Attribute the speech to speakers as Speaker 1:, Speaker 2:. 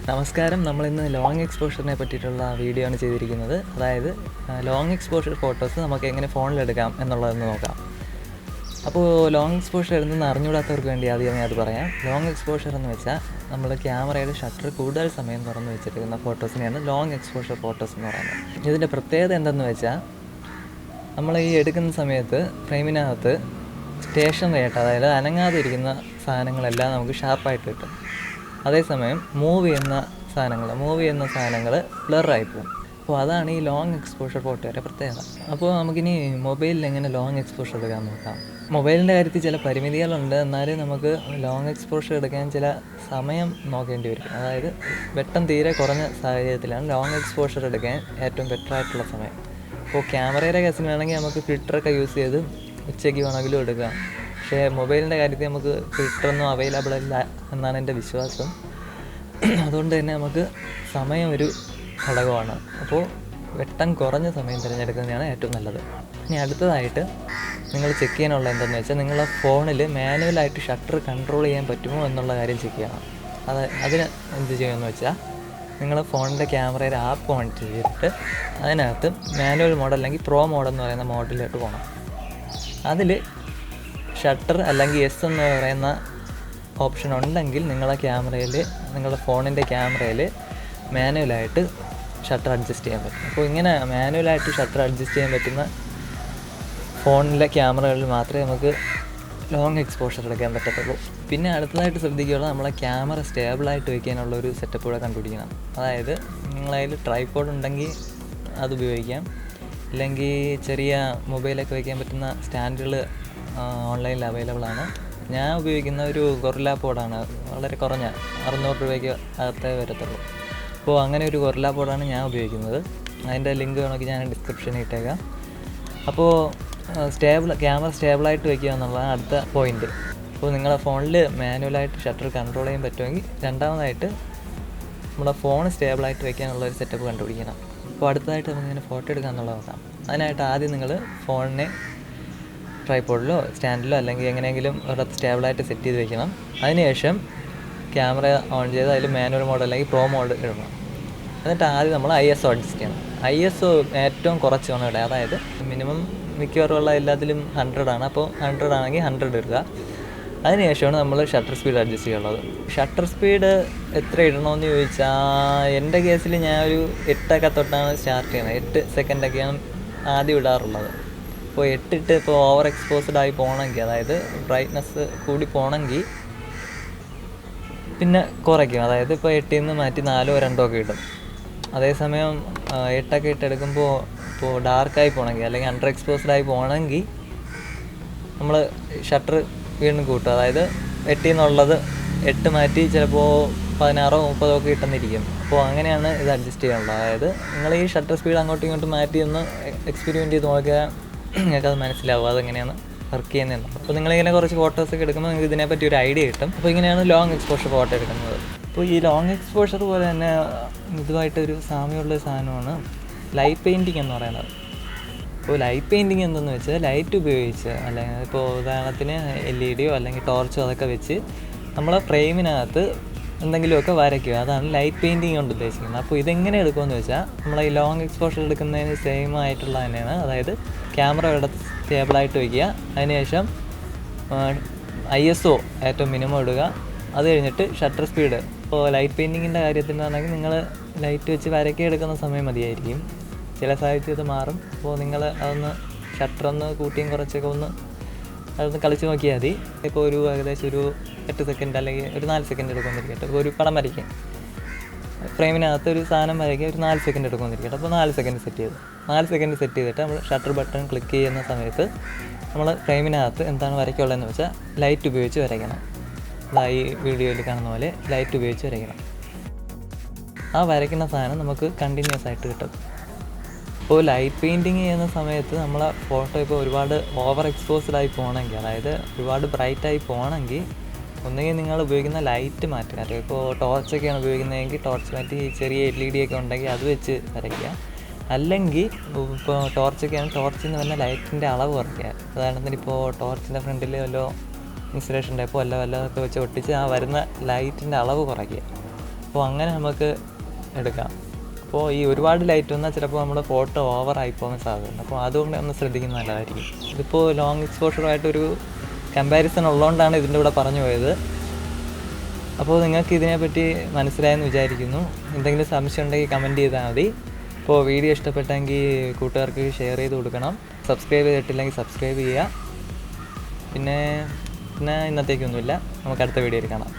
Speaker 1: നമസ്കാരം. നമ്മളിന്ന് ലോങ് എക്സ്പോഷറിനെ പറ്റിയിട്ടുള്ള വീഡിയോ ആണ് ചെയ്തിരിക്കുന്നത്. അതായത് ലോങ് എക്സ്പോഷർ ഫോട്ടോസ് നമുക്ക് എങ്ങനെ ഫോണിലെടുക്കാം എന്നുള്ളതെന്ന് നോക്കാം. അപ്പോൾ ലോങ് എക്സ്പോഷർ എന്തെന്ന് അറിഞ്ഞുകൂടാത്തവർക്ക് വേണ്ടി ആദ്യം അത് പറയാം. ലോങ് എക്സ്പോഷർ എന്ന് വെച്ചാൽ നമ്മൾ ക്യാമറയുടെ ഷട്ടർ കൂടുതൽ സമയം തുറന്ന് വെച്ചിരിക്കുന്ന ഫോട്ടോസിനെയാണ് ലോങ് എക്സ്പോഷർ ഫോട്ടോസ് എന്ന് പറയുന്നത്. ഇതിൻ്റെ പ്രത്യേകത എന്തെന്ന് വെച്ചാൽ നമ്മൾ ഈ എടുക്കുന്ന സമയത്ത് ഫ്രെയിമിനകത്ത് സ്റ്റേഷനറി ആയിട്ട്, അതായത് അനങ്ങാതെ ഇരിക്കുന്ന സാധനങ്ങളെല്ലാം നമുക്ക് ഷാർപ്പായിട്ട് കിട്ടും. അതേസമയം മൂവ് ചെയ്യുന്ന സാധനങ്ങൾ ബ്ലറായി പോകും. അപ്പോൾ അതാണ് ഈ ലോങ് എക്സ്പോഷർ ഫോട്ടോയുടെ പ്രത്യേകത. അപ്പോൾ നമുക്കിനി മൊബൈലിൽ എങ്ങനെ ലോങ് എക്സ്പോഷർ എടുക്കാൻ നോക്കാം. മൊബൈലിൻ്റെ കാര്യത്തിൽ ചില പരിമിതികളുണ്ട്. എന്നാലും നമുക്ക് ലോങ് എക്സ്പോഷർ എടുക്കാൻ ചില സമയം നോക്കേണ്ടി വരും. അതായത് വെട്ടം തീരെ കുറഞ്ഞ സാഹചര്യത്തിലാണ് ലോങ് എക്സ്പോഷർ എടുക്കാൻ ഏറ്റവും ബെറ്റർ ആയിട്ടുള്ള സമയം. അപ്പോൾ ക്യാമറയുടെ കേസിന് വേണമെങ്കിൽ നമുക്ക് ഫിൽറ്ററൊക്കെ യൂസ് ചെയ്ത് ഉച്ചയ്ക്ക് വേണമെങ്കിലും എടുക്കാം. പക്ഷേ മൊബൈലിൻ്റെ കാര്യത്തിൽ നമുക്ക് ഫിൽറ്ററൊന്നും അവൈലബിൾ അല്ല എന്നാണ് എൻ്റെ വിശ്വാസം. അതുകൊണ്ട് തന്നെ നമുക്ക് സമയം ഒരു ഘടകമാണ്. അപ്പോൾ വെട്ടം കുറഞ്ഞ സമയം തിരഞ്ഞെടുക്കുന്നതാണ് ഏറ്റവും നല്ലത്. ഇനി അടുത്തതായിട്ട് നിങ്ങൾ ചെക്ക് ചെയ്യാനുള്ള എന്താണെന്ന് വെച്ചാൽ, നിങ്ങളുടെ ഫോണിൽ മാനുവലായിട്ട് ഷട്ടർ കൺട്രോൾ ചെയ്യാൻ പറ്റുമോ എന്നുള്ള കാര്യം ചെക്ക് ചെയ്യണം. അതിന് എന്ത് ചെയ്യുമെന്ന് വെച്ചാൽ, നിങ്ങൾ ഫോണിൻ്റെ ക്യാമറയുടെ ആപ്പ് ഓൺ ചെയ്തിട്ട് അതിനകത്ത് മാനുവൽ മോഡ് അല്ലെങ്കിൽ പ്രോ മോഡ് എന്ന് പറയുന്ന മോഡിലോട്ട് പോകണം. അതിൽ ഷട്ടർ അല്ലെങ്കിൽ എസ് എന്ന് പറയുന്ന ഓപ്ഷൻ ഉണ്ടെങ്കിൽ നിങ്ങളുടെ ഫോണിൻ്റെ ക്യാമറയിൽ മാനുവലായിട്ട് ഷട്ടർ അഡ്ജസ്റ്റ് ചെയ്യാൻ പറ്റും. അപ്പോൾ ഇങ്ങനെ മാനുവലായിട്ട് ഷട്ടർ അഡ്ജസ്റ്റ് ചെയ്യാൻ പറ്റുന്ന ഫോണിലെ ക്യാമറകളിൽ മാത്രമേ നമുക്ക് ലോങ് എക്സ്പോഷർ എടുക്കാൻ പറ്റത്തുള്ളൂ. പിന്നെ അടുത്തതായിട്ട് ശ്രദ്ധിക്കുകയുള്ളൂ, നമ്മളെ ക്യാമറ സ്റ്റേബിളായിട്ട് വയ്ക്കാനുള്ള ഒരു സെറ്റപ്പ് കൂടെ കണ്ടുപിടിക്കണം. അതായത് നിങ്ങളതിൽ ട്രൈപോഡ് ഉണ്ടെങ്കിൽ അത് ഉപയോഗിക്കാം. ഇല്ലെങ്കിൽ ചെറിയ മൊബൈലൊക്കെ വയ്ക്കാൻ പറ്റുന്ന സ്റ്റാൻഡുകൾ ഓൺലൈനിൽ അവൈലബിൾ ആണ്. ഞാൻ ഉപയോഗിക്കുന്ന ഒരു ഗൊറില്ല പോഡാണ്. വളരെ കുറഞ്ഞ 600 രൂപയ്ക്ക് അകത്തേ വരത്തുള്ളൂ. അപ്പോൾ അങ്ങനെ ഒരു ഗൊറില്ല പോഡാണ് ഞാൻ ഉപയോഗിക്കുന്നത്. അതിൻ്റെ ലിങ്ക് വേണമെങ്കിൽ ഞാൻ ഡിസ്ക്രിപ്ഷനിൽ ഇട്ടേക്കാം. അപ്പോൾ ക്യാമറ സ്റ്റേബിളായിട്ട് വയ്ക്കുക എന്നുള്ളതാണ് അടുത്ത പോയിൻ്റ്. അപ്പോൾ നിങ്ങളുടെ ഫോണിൽ മാനുവലായിട്ട് ഷട്ടർ കൺട്രോൾ ചെയ്യാൻ പറ്റുമെങ്കിൽ, രണ്ടാമതായിട്ട് നമ്മുടെ ഫോൺ സ്റ്റേബിളായിട്ട് വയ്ക്കാനുള്ളൊരു സെറ്റപ്പ് കണ്ടുപിടിക്കണം. അപ്പോൾ അടുത്തതായിട്ട് നമുക്കിങ്ങനെ ഫോട്ടോ എടുക്കുക എന്നുള്ളത് നോക്കാം. അതിനായിട്ട് ആദ്യം നിങ്ങൾ ഫോണിനെ ട്രൈപോഡിലോ സ്റ്റാൻഡിലോ അല്ലെങ്കിൽ എങ്ങനെയെങ്കിലും ഒരിടത്ത് സ്റ്റേബിളായിട്ട് സെറ്റ് ചെയ്ത് വെക്കണം. അതിനുശേഷം ക്യാമറ ഓൺ ചെയ്ത് അതിൽ മാനുവൽ മോഡ് അല്ലെങ്കിൽ പ്രോ മോഡ് ഇടണം. എന്നിട്ട് ആദ്യം നമ്മൾ ISO അഡ്ജസ്റ്റ് ചെയ്യണം. ISO ഏറ്റവും കുറച്ച് വേണം ഇടുക. അതായത് മിനിമം മിക്കവാറുമുള്ള എല്ലാത്തിലും 100 ആണ്. അപ്പോൾ 100 ആണെങ്കിൽ 100 ഇടുക. അതിനുശേഷമാണ് നമ്മൾ ഷട്ടർ സ്പീഡ് അഡ്ജസ്റ്റ് ചെയ്യുള്ളത്. ഷട്ടർ സ്പീഡ് എത്ര ഇടണമെന്ന് ചോദിച്ചാൽ, എൻ്റെ കേസിൽ ഞാൻ ഒരു 8 തൊട്ടാണ് സ്റ്റാർട്ട് ചെയ്യുന്നത്. 8 സെക്കൻഡൊക്കെയാണ് ആദ്യം ഇടാറുള്ളത്. ഇപ്പോൾ 8 ഇപ്പോൾ ഓവർ എക്സ്പോസ്ഡ് ആയി പോകണമെങ്കിൽ, അതായത് ബ്രൈറ്റ്നസ് കൂടി പോകണമെങ്കിൽ പിന്നെ കുറയ്ക്കും. അതായത് ഇപ്പോൾ 8 നിന്ന് മാറ്റി 4 2 ഒക്കെ ഇടും. അതേസമയം 8 ഇട്ടെടുക്കുമ്പോൾ ഇപ്പോൾ ഡാർക്കായി പോകണമെങ്കിൽ അല്ലെങ്കിൽ അണ്ടർ എക്സ്പോസ്ഡ് ആയി പോകണമെങ്കിൽ നമ്മൾ ഷട്ടർ വീണ്ടും കൂട്ടും. അതായത് 8 നിന്നുള്ളത് 8 മാറ്റി ചിലപ്പോൾ 16 30 ഒക്കെ ഇട്ടെന്നിരിക്കും. അപ്പോൾ അങ്ങനെയാണ് ഇത് അഡ്ജസ്റ്റ് ചെയ്യാനുള്ളത്. അതായത് നിങ്ങൾ ഈ ഷട്ടർ സ്പീഡ് അങ്ങോട്ടും ഇങ്ങോട്ടും മാറ്റി ഒന്ന് എക്സ്പെരിമെൻറ്റ് ചെയ്ത് നോക്കിയാൽ നിങ്ങൾക്കത് മനസ്സിലാവും അതെങ്ങനെയാണ് വർക്ക് ചെയ്യുന്നത്. അപ്പോൾ നിങ്ങളിങ്ങനെ കുറച്ച് ഫോട്ടോസൊക്കെ എടുക്കുമ്പോൾ നിങ്ങൾക്ക് ഇതിനെപ്പറ്റി ഒരു ഐഡിയ കിട്ടും. അപ്പോൾ ഇങ്ങനെയാണ് ലോങ് എക്സ്പോഷർ ഫോട്ടോ എടുക്കുന്നത്. അപ്പോൾ ഈ ലോങ് എക്സ്പോഷർ പോലെ തന്നെ ഇതുമായിട്ടൊരു സാമ്യമുള്ളൊരു സാധനമാണ് ലൈറ്റ് പെയിൻറ്റിങ് എന്ന് പറയുന്നത്. അപ്പോൾ ലൈറ്റ് പെയിൻറ്റിങ് എന്തെന്ന് വെച്ചാൽ, ലൈറ്റ് ഉപയോഗിച്ച്, അല്ലെങ്കിൽ ഇപ്പോൾ ഉദാഹരണത്തിന് LED അല്ലെങ്കിൽ ടോർച്ചോ അതൊക്കെ വെച്ച് നമ്മൾ ഫ്രെയിമിനകത്ത് എന്തെങ്കിലുമൊക്കെ വരയ്ക്കുക. അതാണ് ലൈറ്റ് പെയിൻറ്റിങ് കൊണ്ട് ഉദ്ദേശിക്കുന്നത്. അപ്പോൾ ഇതെങ്ങനെ എടുക്കുമെന്ന് വെച്ചാൽ, നമ്മൾ ഈ ലോങ് എക്സ്പോഷർ എടുക്കുന്നതിന് സെയിം ആയിട്ടുള്ള തന്നെയാണ്. അതായത് ക്യാമറ ഇവിടെ സ്റ്റേബിളായിട്ട് വയ്ക്കുക. അതിനുശേഷം ISO ഏറ്റവും മിനിമം ഇടുക. അത് കഴിഞ്ഞിട്ട് ഷട്ടർ സ്പീഡ്, ഇപ്പോൾ ലൈറ്റ് പെയിൻറ്റിങ്ങിൻ്റെ കാര്യത്തിനാണെങ്കിൽ നിങ്ങൾ ലൈറ്റ് വെച്ച് വരയ്ക്കുക എടുക്കുന്ന സമയം മതിയായിരിക്കും. ചില സാഹചര്യത്തിൽ മാറും. അപ്പോൾ നിങ്ങൾ അതൊന്ന് ഷട്ടറൊന്ന് കൂട്ടിയും കുറച്ചൊക്കെ അതൊന്ന് കളിച്ച് നോക്കിയാൽ മതി. ഇപ്പോൾ ഏകദേശം ഒരു 8 സെക്കൻഡ് അല്ലെങ്കിൽ ഒരു 4 സെക്കൻഡ് എടുക്കുമെന്നിരിക്കട്ടെ. ഇപ്പോൾ ഒരു പടം വരയ്ക്കും, ഫ്രെയിമിനകത്ത് ഒരു സാധനം വരയ്ക്കുക, ഒരു 4 സെക്കൻഡ് എടുക്കുമെന്നിരിക്കട്ടെ. അപ്പോൾ 4 സെക്കൻഡ് സെറ്റ് ചെയ്തിട്ട് നമ്മൾ ഷട്ടർ ബട്ടൺ ക്ലിക്ക് ചെയ്യുന്ന സമയത്ത് നമ്മൾ ഫ്രെയിമിനകത്ത് എന്താണ് വരയ്ക്കുള്ളതെന്ന് വെച്ചാൽ ലൈറ്റ് ഉപയോഗിച്ച് വരയ്ക്കണം. ഈ വീഡിയോയിൽ കാണുന്ന പോലെ ലൈറ്റ് ഉപയോഗിച്ച് വരയ്ക്കണം. ആ വരയ്ക്കുന്ന സാധനം നമുക്ക് കണ്ടിന്യൂസ് ആയിട്ട് കിട്ടും. ഇപ്പോൾ ലൈറ്റ് പെയിൻറ്റിങ് ചെയ്യുന്ന സമയത്ത് നമ്മളെ ഫോട്ടോ ഇപ്പോൾ ഒരുപാട് ഓവർ എക്സ്പോസ്ഡ് ആയി പോകണമെങ്കിൽ, അതായത് ഒരുപാട് ബ്രൈറ്റായി പോകണമെങ്കിൽ, ഒന്നുകിൽ നിങ്ങൾ ഉപയോഗിക്കുന്ന ലൈറ്റ് മാറ്റുക. അല്ലെങ്കിൽ ഇപ്പോൾ ടോർച്ചൊക്കെയാണ് ഉപയോഗിക്കുന്നതെങ്കിൽ ടോർച്ച് മാറ്റി ചെറിയ LED ഒക്കെ ഉണ്ടെങ്കിൽ അത് വെച്ച് വരയ്ക്കുക. അല്ലെങ്കിൽ ഇപ്പോൾ ടോർച്ചൊക്കെയാണ്, ടോർച്ചിൽ നിന്ന് വരുന്ന ലൈറ്റിൻ്റെ അളവ് കുറയ്ക്കുക. ഉദാഹരണത്തിന് ഇപ്പോൾ ടോർച്ചിൻ്റെ ഫ്രണ്ടിൽ വല്ലോ ഇൻസുലേഷൻ ടൈപ്പോ വല്ലതൊക്കെ വെച്ച് ഒട്ടിച്ച് ആ വരുന്ന ലൈറ്റിൻ്റെ അളവ് കുറയ്ക്കുക. അപ്പോൾ അങ്ങനെ നമുക്ക് എടുക്കാം. അപ്പോൾ ഈ ഒരുപാട് ലൈറ്റ് വന്നാൽ ചിലപ്പോൾ നമ്മുടെ ഫോട്ടോ ഓവറായി പോകാൻ സാധ്യതയുണ്ട്. അപ്പോൾ അതുകൊണ്ട് ഒന്ന് ശ്രദ്ധിക്കുന്നത് നല്ലതായിരിക്കും. ഇതിപ്പോൾ ലോങ് എക്സ്പോഷറുമായിട്ടൊരു കമ്പാരിസൺ ഉള്ളതുകൊണ്ടാണ് ഇതിൻ്റെ കൂടെ പറഞ്ഞു പോയത്. അപ്പോൾ നിങ്ങൾക്ക് ഇതിനെപ്പറ്റി മനസ്സിലായെന്ന് വിചാരിക്കുന്നു. എന്തെങ്കിലും സംശയം ഉണ്ടെങ്കിൽ കമൻറ്റ് ചെയ്താൽ മതി. അപ്പോൾ വീഡിയോ ഇഷ്ടപ്പെട്ടെങ്കിൽ കൂട്ടുകാർക്ക് ഷെയർ ചെയ്ത് കൊടുക്കണം. സബ്സ്ക്രൈബ് ചെയ്തിട്ടില്ലെങ്കിൽ സബ്സ്ക്രൈബ് ചെയ്യുക. പിന്നെ ഇന്നത്തേക്കൊന്നുമില്ല. നമുക്ക് അടുത്ത വീഡിയോയിൽ കാണാം.